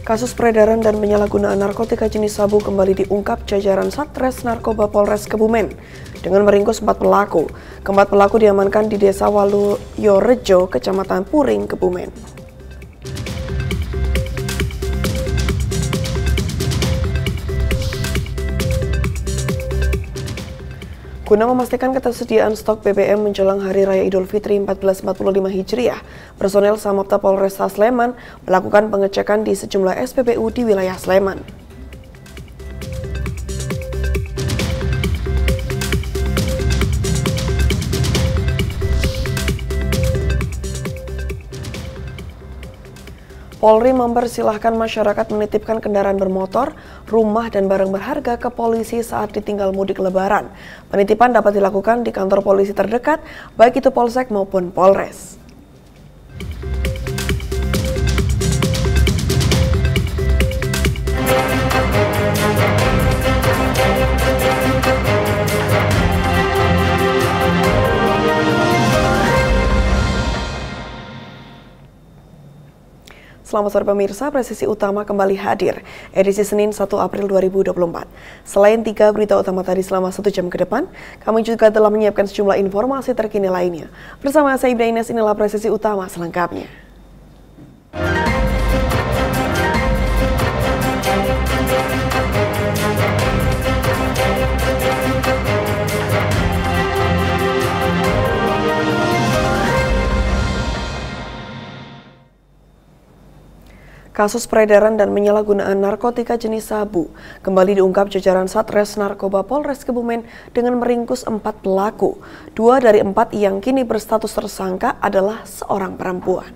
Kasus peredaran dan penyalahgunaan narkotika jenis sabu kembali diungkap jajaran Satres Narkoba Polres Kebumen. Dengan meringkus 4 pelaku, keempat pelaku diamankan di Desa Waluyorejo, Kecamatan Puring, Kebumen. Guna memastikan ketersediaan stok BBM menjelang Hari Raya Idul Fitri 1445 Hijriah, personel Samapta Polresta Sleman melakukan pengecekan di sejumlah SPBU di wilayah Sleman. Polri mempersilahkan masyarakat menitipkan kendaraan bermotor, rumah, dan barang berharga ke polisi saat ditinggal mudik Lebaran. Penitipan dapat dilakukan di kantor polisi terdekat, baik itu Polsek maupun Polres. Selamat sore pemirsa, Presisi Utama kembali hadir, edisi Senin 1 April 2024. Selain 3 berita utama tadi selama 1 jam ke depan, kami juga telah menyiapkan sejumlah informasi terkini lainnya. Bersama saya Ibda Ines, inilah Presisi Utama selengkapnya. Kasus peredaran dan penyalahgunaan narkotika jenis sabu kembali diungkap jajaran Satres Narkoba Polres Kebumen dengan meringkus 4 pelaku. 2 dari 4 yang kini berstatus tersangka adalah seorang perempuan.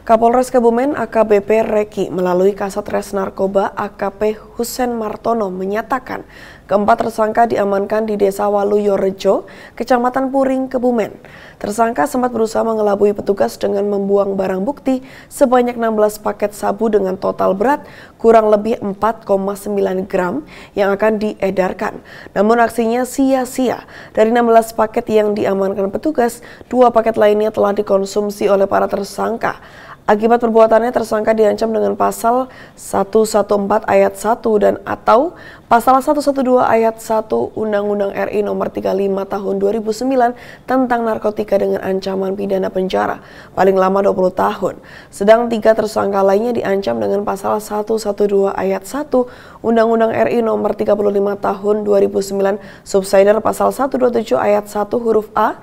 Kapolres Kebumen AKBP Reki melalui Kasatres Narkoba AKP Husen Martono menyatakan keempat tersangka diamankan di Desa Waluyorejo, Kecamatan Puring, Kebumen. Tersangka sempat berusaha mengelabui petugas dengan membuang barang bukti sebanyak 16 paket sabu dengan total berat kurang lebih 4,9 gram yang akan diedarkan. Namun aksinya sia-sia. Dari 16 paket yang diamankan petugas, 2 paket lainnya telah dikonsumsi oleh para tersangka. Akibat perbuatannya, tersangka diancam dengan pasal 114 ayat 1 dan atau pasal 112 ayat 1 Undang-Undang RI nomor 35 tahun 2009 tentang narkotika dengan ancaman pidana penjara paling lama 20 tahun. Sedang 3 tersangka lainnya diancam dengan pasal 112 ayat 1 Undang-Undang RI nomor 35 tahun 2009 subsider pasal 127 ayat 1 huruf A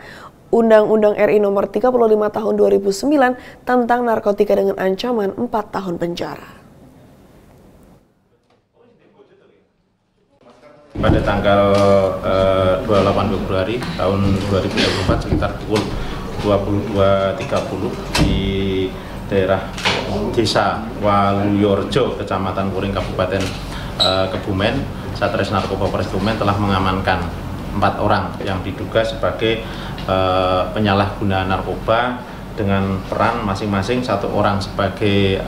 Undang-Undang RI nomor 35 tahun 2009 tentang narkotika dengan ancaman 4 tahun penjara. Pada tanggal 28 Februari tahun 2024 sekitar pukul 22.30 di daerah Desa Waluyorejo, Kecamatan Puring, Kabupaten Kebumen, Satres Narkoba Polres Kebumen telah mengamankan 4 orang yang diduga sebagai penyalahguna narkoba dengan peran masing-masing 1 orang sebagai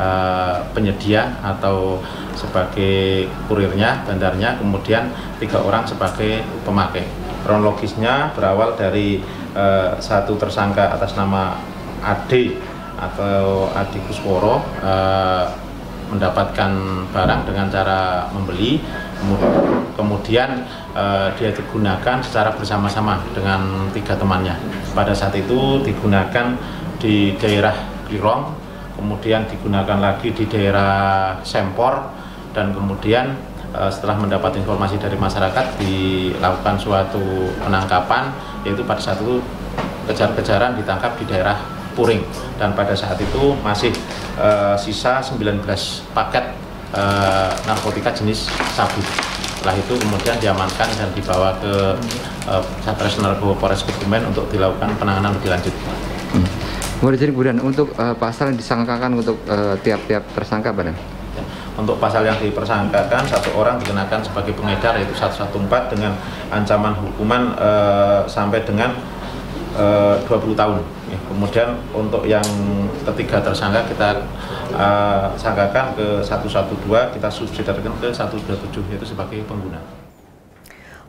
penyedia atau sebagai kurirnya, bandarnya, kemudian 3 orang sebagai pemakai. Kronologisnya berawal dari 1 tersangka atas nama Ade atau Adi Kusworo mendapatkan barang dengan cara membeli, kemudian dia digunakan secara bersama-sama dengan 3 temannya. Pada saat itu digunakan di daerah Girong, kemudian digunakan lagi di daerah Sempor, dan kemudian setelah mendapat informasi dari masyarakat dilakukan suatu penangkapan, yaitu pada saat itu kejar-kejaran ditangkap di daerah Puring, dan pada saat itu masih sisa 19 paket narkotika jenis sabu. Setelah itu kemudian diamankan dan dibawa ke Satres Narkoba Polres Kebumen untuk dilakukan penanganan lebih lanjut. Jadi kemudian untuk pasal yang disangkakan untuk tiap-tiap tersangka Pak Dan? Untuk pasal yang dipersangkakan, satu orang dikenakan sebagai pengedar yaitu 114 dengan ancaman hukuman sampai dengan 20 tahun. Ya, kemudian untuk yang ketiga tersangka kita sangkakan ke 112, kita subsidiarkan ke 127 yaitu sebagai pengguna.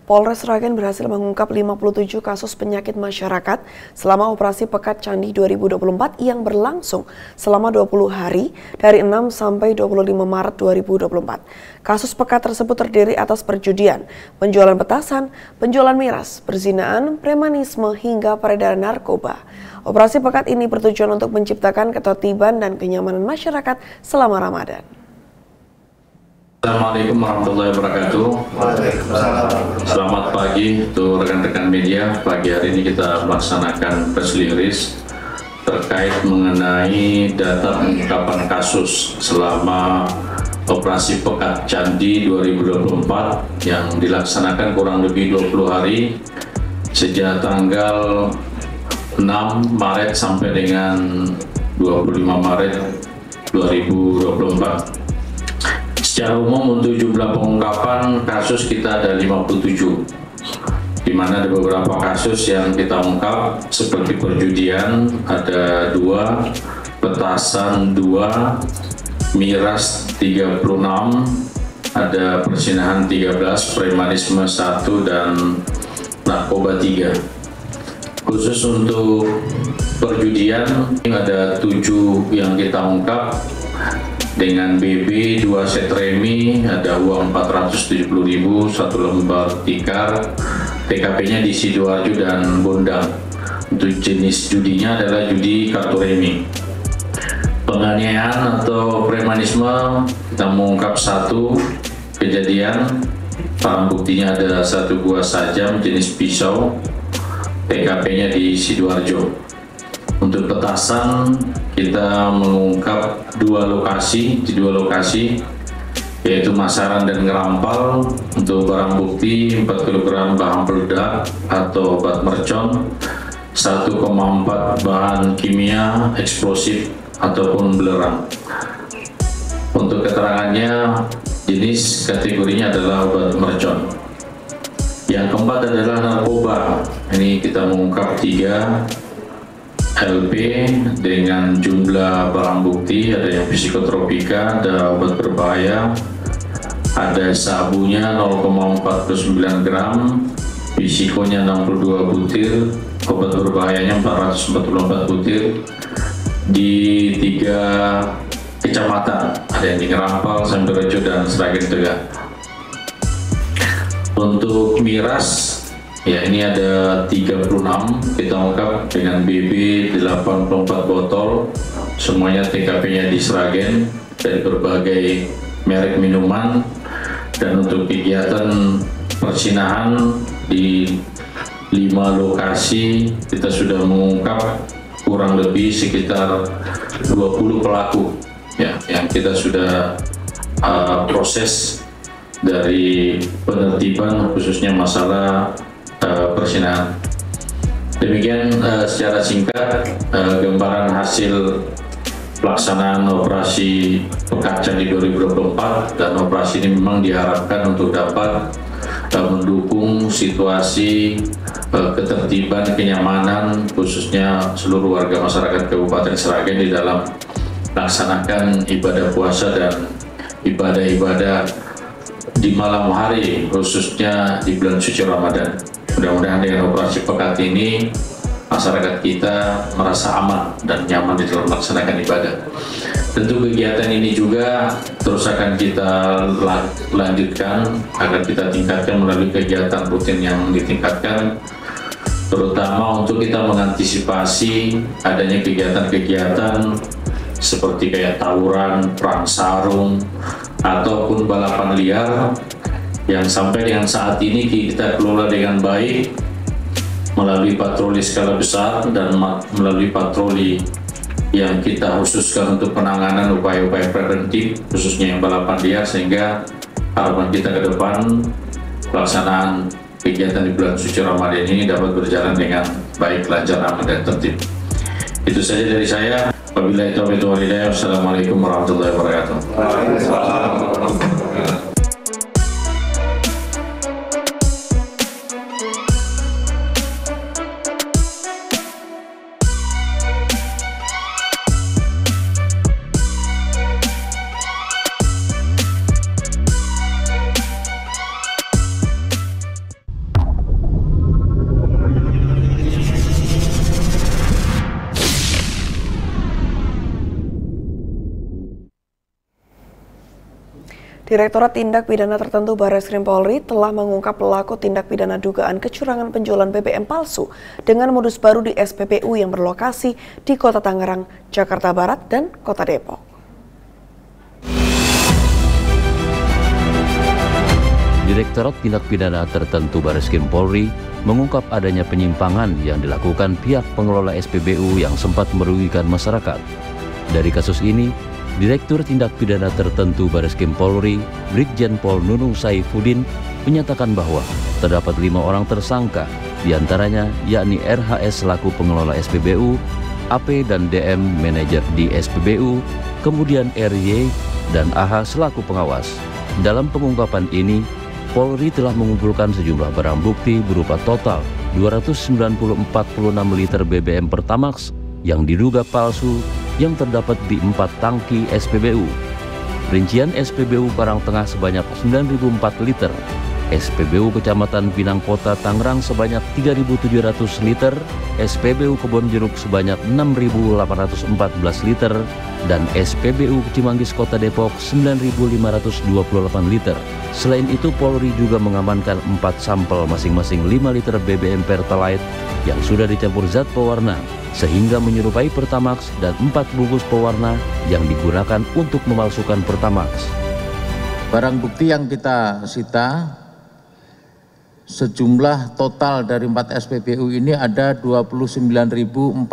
Polres Sragen berhasil mengungkap 57 kasus penyakit masyarakat selama operasi Pekat Candi 2024 yang berlangsung selama 20 hari dari 6 sampai 25 Maret 2024. Kasus pekat tersebut terdiri atas perjudian, penjualan petasan, penjualan miras, perzinaan, premanisme hingga peredaran narkoba. Operasi Pekat ini bertujuan untuk menciptakan ketertiban dan kenyamanan masyarakat selama Ramadan. Assalamualaikum warahmatullahi wabarakatuh. Selamat pagi untuk rekan-rekan media. Pagi hari ini kita melaksanakan press release terkait mengenai data pengungkapan kasus selama operasi Pekat Candi 2024 yang dilaksanakan kurang lebih 20 hari sejak tanggal 6 Maret sampai dengan 25 Maret 2024. Secara umum untuk jumlah pengungkapan kasus kita ada 57, di mana ada beberapa kasus yang kita ungkap seperti perjudian ada 2, petasan 2, miras 36, ada perzinahan 13, premanisme 1 dan narkoba 3. Khusus untuk perjudian ada 7 yang kita ungkap dengan BB 2 set remi, ada uang 470.000, 1 lembar tikar, TKP-nya di Sidoarjo dan Bondang. Untuk jenis judinya adalah judi kartu remi. Penganiayaan atau premanisme kita mengungkap 1 kejadian, barang buktinya ada 1 buah sajam jenis pisau, TKP-nya di Sidoarjo. Untuk petasan kita mengungkap 2 lokasi, yaitu Masaran dan Ngerampal. Untuk barang bukti 4 kg bahan peledak atau obat mercon, 1,4 bahan kimia eksplosif ataupun belerang. Untuk keterangannya, jenis kategorinya adalah obat mercon. Yang keempat adalah narkoba. Ini kita mengungkap 3 LP dengan jumlah barang bukti, ada yang psikotropika, ada obat berbahaya, ada sabunya 0,49 gram, psikonya 62 butir, obat berbahayanya 444 butir di 3 kecamatan, ada yang di Ngerampal, Sambirejo, dan Sragen Tegak. Untuk miras, ya ini ada 36 kita ungkap dengan BB 84 botol, semuanya TKP-nya di Sragen dari berbagai merek minuman. Dan untuk kegiatan persinahan di 5 lokasi kita sudah mengungkap kurang lebih sekitar 20 pelaku ya, yang kita sudah proses dari penertiban khususnya masalah persinahan. Demikian secara singkat gambaran hasil pelaksanaan operasi Pekat Candi 2024, dan operasi ini memang diharapkan untuk dapat mendukung situasi ketertiban, kenyamanan khususnya seluruh warga masyarakat Kabupaten Sragen di dalam melaksanakan ibadah puasa dan ibadah-ibadah di malam hari khususnya di bulan suci Ramadan. Mudah-mudahan dengan operasi Pekat ini masyarakat kita merasa aman dan nyaman di dalam melaksanakan ibadah. Tentu kegiatan ini juga terus akan kita lanjutkan agar kita tingkatkan melalui kegiatan rutin yang ditingkatkan, terutama untuk kita mengantisipasi adanya kegiatan-kegiatan seperti kayak tawuran, perang sarung, ataupun balapan liar yang sampai dengan saat ini kita kelola dengan baik melalui patroli skala besar dan melalui patroli yang kita khususkan untuk penanganan upaya-upaya preventif khususnya yang balapan liar, sehingga harapan kita ke depan pelaksanaan kegiatan di bulan suci Ramadan ini dapat berjalan dengan baik, lancar, aman, dan tertib. Itu saja dari saya. Wabillahi taufiq wal hidayah. Wassalamualaikum warahmatullahi wabarakatuh. Direktorat Tindak Pidana Tertentu Barreskrim Polri telah mengungkap pelaku tindak pidana dugaan kecurangan penjualan BBM palsu dengan modus baru di SPBU yang berlokasi di Kota Tangerang, Jakarta Barat, dan Kota Depok. Direktorat Tindak Pidana Tertentu Barreskrim Polri mengungkap adanya penyimpangan yang dilakukan pihak pengelola SPBU yang sempat merugikan masyarakat. Dari kasus ini, Direktur Tindak Pidana Tertentu Barreskrim Polri, Brigjen Pol Nunung Saifuddin, menyatakan bahwa terdapat 5 orang tersangka, diantaranya yakni RHS selaku pengelola SPBU, AP dan DM manajer di SPBU, kemudian RY dan AH selaku pengawas. Dalam pengungkapan ini, Polri telah mengumpulkan sejumlah barang bukti berupa total 294,6 liter BBM Pertamax yang diduga palsu yang terdapat di 4 tangki SPBU. Rincian SPBU Karangtengah sebanyak 9.004 liter, SPBU Kecamatan Pinang Kota Tangerang sebanyak 3.700 liter, SPBU Kebonjeruk sebanyak 6.814 liter, dan SPBU Cimanggis Kota Depok 9.528 liter. Selain itu, Polri juga mengamankan 4 sampel masing-masing 5 liter BBM Pertalite yang sudah dicampur zat pewarna sehingga menyerupai Pertamax, dan 4 bungkus pewarna yang digunakan untuk memalsukan Pertamax. Barang bukti yang kita sita sejumlah total dari 4 SPBU ini ada 29.046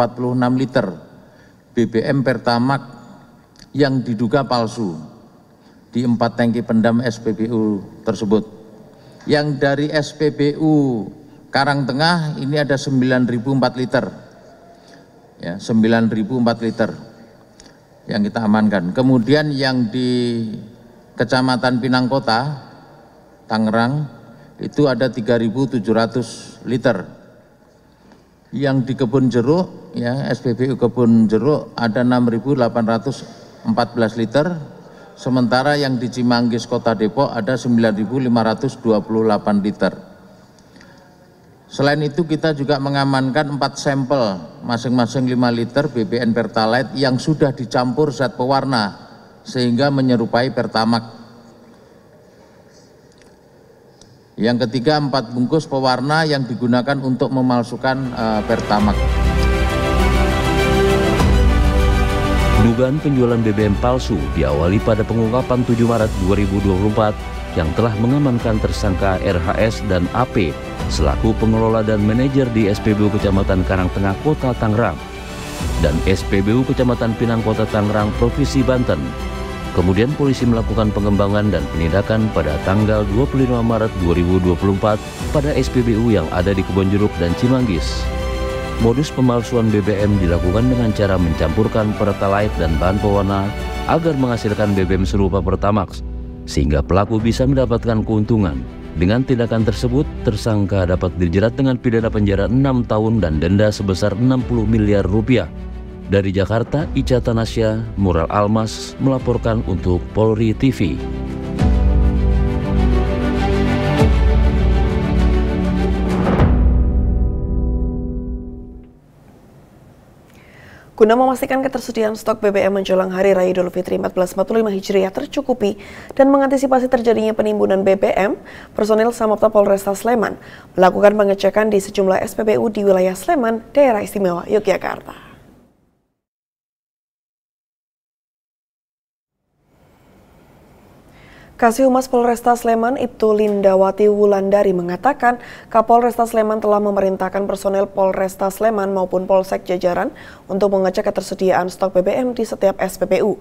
liter BBM Pertamax yang diduga palsu di 4 tangki pendam SPBU tersebut. Yang dari SPBU Karangtengah ini ada 9.004 liter. Ya, 9.004 liter yang kita amankan. Kemudian yang di Kecamatan Pinang Kota, Tangerang, itu ada 3.700 liter. Yang di Kebun Jeruk, ya, SPBU Kebun Jeruk ada 6.814 liter. Sementara yang di Cimanggis Kota Depok ada 9.528 liter. Selain itu kita juga mengamankan 4 sampel masing-masing 5 liter BBM Pertalite yang sudah dicampur zat pewarna sehingga menyerupai Pertamax. Yang ketiga 4 bungkus pewarna yang digunakan untuk memalsukan Pertamax. Dugaan penjualan BBM palsu diawali pada pengungkapan 7 Maret 2024 yang telah mengamankan tersangka RHS dan AP selaku pengelola dan manajer di SPBU Kecamatan Karangtengah Kota Tangerang dan SPBU Kecamatan Pinang Kota Tangerang Provinsi Banten. Kemudian polisi melakukan pengembangan dan penindakan pada tanggal 25 Maret 2024 pada SPBU yang ada di Kebonjeruk dan Cimanggis. Modus pemalsuan BBM dilakukan dengan cara mencampurkan Pertalite dan bahan pewarna agar menghasilkan BBM serupa Pertamax, sehingga pelaku bisa mendapatkan keuntungan. Dengan tindakan tersebut, tersangka dapat dijerat dengan pidana penjara 6 tahun dan denda sebesar 60 miliar rupiah. Dari Jakarta, Ica Tanasya, Mural Almas melaporkan untuk Polri TV. Guna memastikan ketersediaan stok BBM menjelang Hari Raya Idul Fitri 1445 Hijriah tercukupi dan mengantisipasi terjadinya penimbunan BBM, personil Samapta Polresta Sleman melakukan pengecekan di sejumlah SPBU di wilayah Sleman, Daerah Istimewa Yogyakarta. Kasih Humas Polresta Sleman Ibtu Lindawati Wulandari mengatakan Kapolresta Sleman telah memerintahkan personel Polresta Sleman maupun Polsek jajaran untuk mengecek ketersediaan stok BBM di setiap SPBU.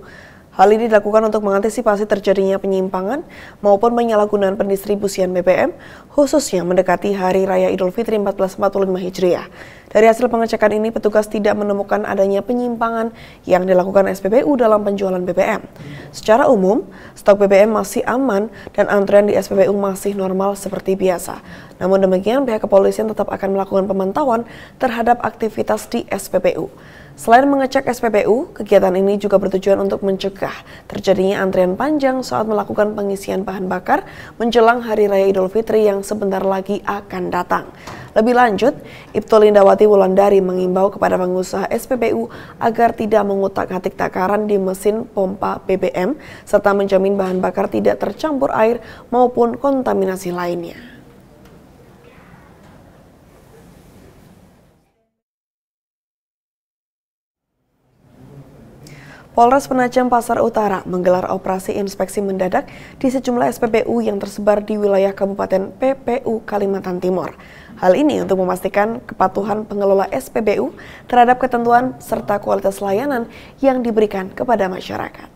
Hal ini dilakukan untuk mengantisipasi terjadinya penyimpangan maupun penyalahgunaan pendistribusian BBM, khususnya mendekati Hari Raya Idul Fitri 1445 Hijriah. Dari hasil pengecekan ini, petugas tidak menemukan adanya penyimpangan yang dilakukan SPBU dalam penjualan BBM. Secara umum, stok BBM masih aman dan antrean di SPBU masih normal seperti biasa. Namun demikian, pihak kepolisian tetap akan melakukan pemantauan terhadap aktivitas di SPBU. Selain mengecek SPBU, kegiatan ini juga bertujuan untuk mencegah terjadinya antrian panjang saat melakukan pengisian bahan bakar menjelang Hari Raya Idul Fitri yang sebentar lagi akan datang. Lebih lanjut, Ibtu Lindawati Wulandari mengimbau kepada pengusaha SPBU agar tidak mengutak-atik takaran di mesin pompa BBM serta menjamin bahan bakar tidak tercampur air maupun kontaminasi lainnya. Polres Penajam Pasar Utara menggelar operasi inspeksi mendadak di sejumlah SPBU yang tersebar di wilayah Kabupaten PPU Kalimantan Timur. Hal ini untuk memastikan kepatuhan pengelola SPBU terhadap ketentuan serta kualitas layanan yang diberikan kepada masyarakat.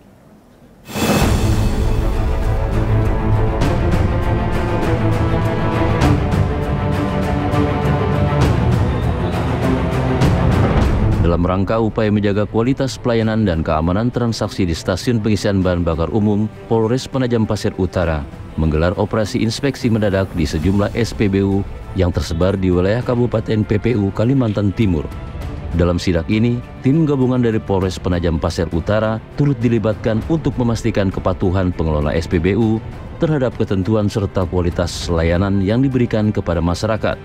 Dalam rangka upaya menjaga kualitas pelayanan dan keamanan transaksi di stasiun pengisian bahan bakar umum, Polres Penajam Pasir Utara menggelar operasi inspeksi mendadak di sejumlah SPBU yang tersebar di wilayah Kabupaten PPU Kalimantan Timur. Dalam sidak ini, tim gabungan dari Polres Penajam Pasir Utara turut dilibatkan untuk memastikan kepatuhan pengelola SPBU terhadap ketentuan serta kualitas layanan yang diberikan kepada masyarakat.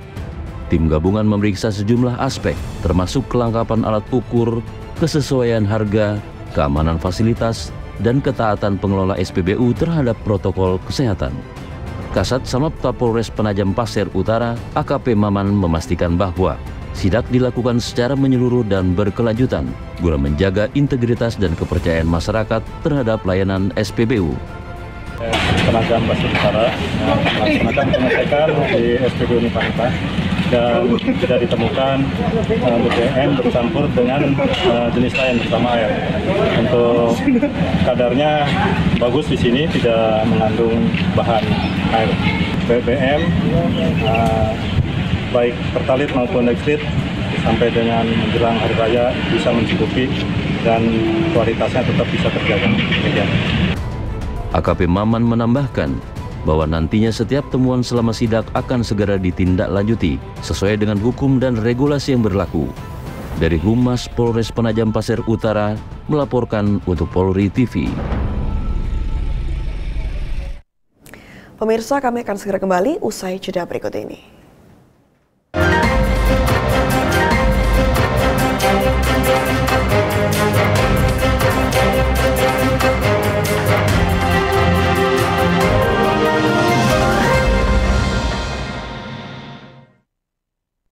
Tim gabungan memeriksa sejumlah aspek, termasuk kelengkapan alat ukur, kesesuaian harga, keamanan fasilitas, dan ketaatan pengelola SPBU terhadap protokol kesehatan. Kasat Samapta Polres Penajam Pasir Utara, AKP Maman, memastikan bahwa sidak dilakukan secara menyeluruh dan berkelanjutan guna menjaga integritas dan kepercayaan masyarakat terhadap layanan SPBU. Penajam Pasir Utara melaksanakan pengecekan di SPBU Nipanipa dan tidak ditemukan BBM bercampur dengan jenis lain terutama air. Untuk kadarnya bagus di sini, tidak mengandung bahan air. BBM baik Pertalite maupun Nextlit sampai dengan menjelang Hari Raya bisa mencukupi dan kualitasnya tetap bisa terjaga. AKP Maman menambahkan bahwa nantinya setiap temuan selama sidak akan segera ditindaklanjuti sesuai dengan hukum dan regulasi yang berlaku. Dari Humas Polres Penajam Pasir Utara melaporkan untuk Polri TV. Pemirsa, kami akan segera kembali usai jeda berikut ini.